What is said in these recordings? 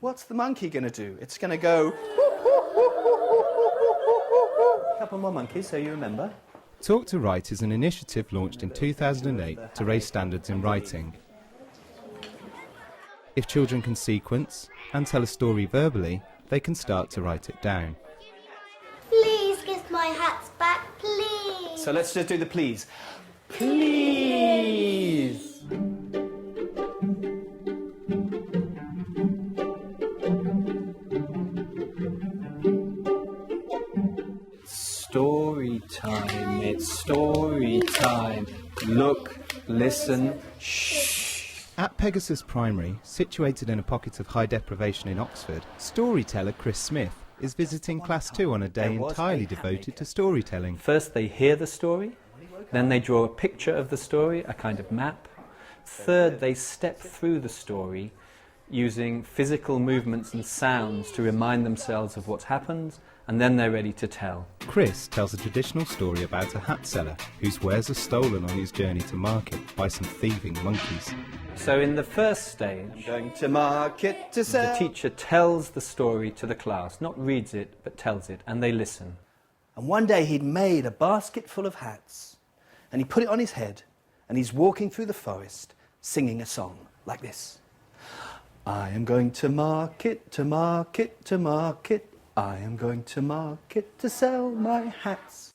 what's the monkey going to do? It's going to go... A couple more monkeys, so you remember. Talk to Write is an initiative launched in 2008 to raise standards in writing. If children can sequence and tell a story verbally, they can start to write it down. Please give my hats back, please. So let's just do the please. Please. Story time, it's story time. Look, listen, shh. At Pegasus Primary, situated in a pocket of high deprivation in Oxford, storyteller Chris Smith is visiting Class 2 on a day entirely devoted to storytelling. First they hear the story, then they draw a picture of the story, a kind of map. Third, they step through the story using physical movements and sounds to remind themselves of what's happened, and then they're ready to tell. Chris tells a traditional story about a hat seller whose wares are stolen on his journey to market by some thieving monkeys. So in the first stage, Going to market to sell. the teacher tells the story to the class, not reads it, but tells it, and they listen. And one day he'd made a basket full of hats, and he put it on his head, and he's walking through the forest singing a song like this. I am going to market, to market, to market. I am going to market to sell my hats.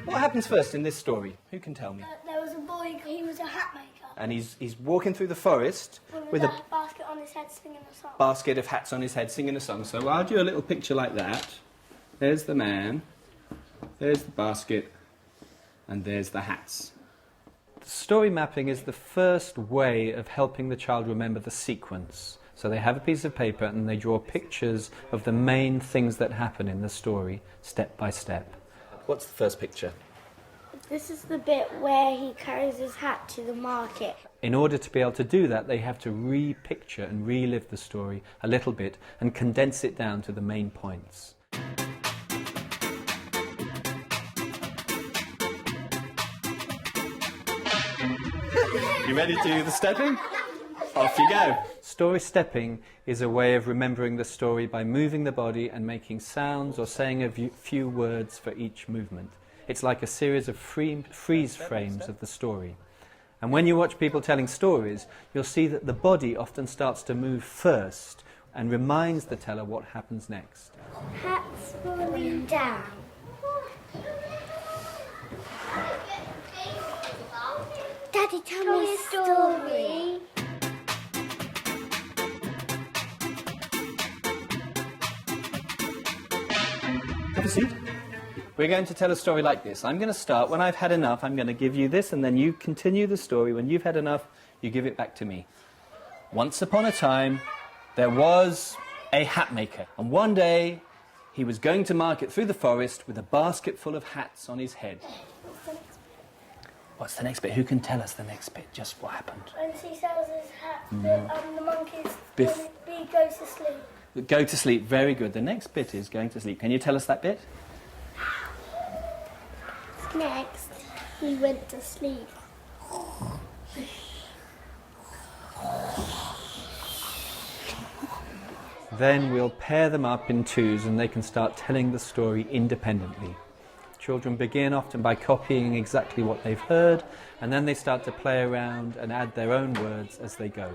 What happens first in this story? Who can tell me? There was a boy, he was a hat maker. And he's walking through the forest with a basket on his head singing a song. basket of hats on his head singing a song. So I'll do a little picture like that. There's the man, there's the basket, and there's the hats. Story mapping is the first way of helping the child remember the sequence. So they have a piece of paper and they draw pictures of the main things that happen in the story, step by step. What's the first picture? This is the bit where he carries his hat to the market. In order to be able to do that, they have to re-picture and relive the story a little bit and condense it down to the main points. You ready to do the stepping? Off you go. Story stepping is a way of remembering the story by moving the body and making sounds or saying a few words for each movement. It's like a series of freeze frames of the story. And when you watch people telling stories, you'll see that the body often starts to move first and reminds the teller what happens next. Hats falling down. Daddy, tell me a story. Have a seat. We're going to tell a story like this. I'm going to start. When I've had enough, I'm going to give you this, and then you continue the story. When you've had enough, you give it back to me. Once upon a time, there was a hat maker. And one day, he was going to market through the forest with a basket full of hats on his head. What's the next bit? Who can tell us the next bit? Just what happened? When he sells his hat, the monkeys Biff. go to sleep. Go to sleep. Very good. The next bit is going to sleep. Can you tell us that bit? Next, he went to sleep. Then we'll pair them up in twos and they can start telling the story independently. Children begin often by copying exactly what they've heard, and then they start to play around and add their own words as they go.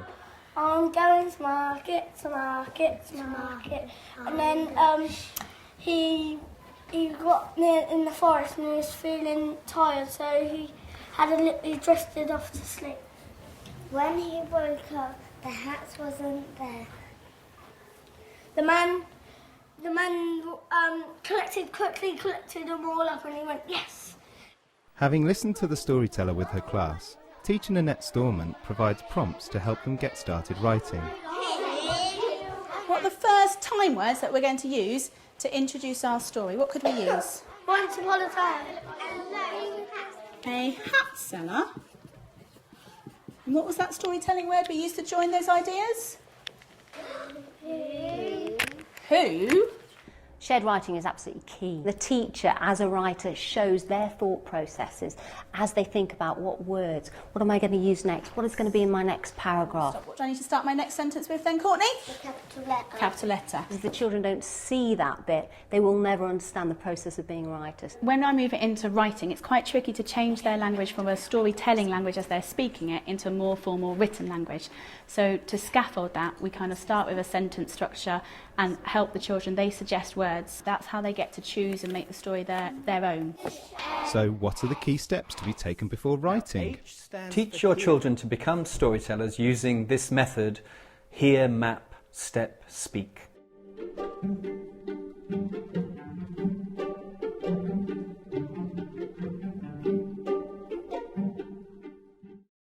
I'm going to market, to market, to market. And then he got near in the forest and he was feeling tired, so he drifted off to sleep. When he woke up, the hats wasn't there. The man collected them all up, and he went, yes. Having listened to the storyteller with her class, teacher Nanette Stormont provides prompts to help them get started writing. What are the first time words that we're going to use to introduce our story? What could we use? Once upon a time. A hat seller. And what was that storytelling word we used to join those ideas? Who Shared writing is absolutely key. The teacher, as a writer, shows their thought processes as they think about what words, what am I going to use next, what is going to be in my next paragraph. What do I need to start my next sentence with then, Courtney? The capital letter. Capital letter. If the children don't see that bit, they will never understand the process of being writers. When I move it into writing, it's quite tricky to change their language from a storytelling language as they're speaking it into a more formal written language. So to scaffold that, we kind of start with a sentence structure and help the children. They suggest words. That's how they get to choose and make the story their own. So what are the key steps to be taken before writing? Teach your children to become storytellers using this method: hear, map, step, speak.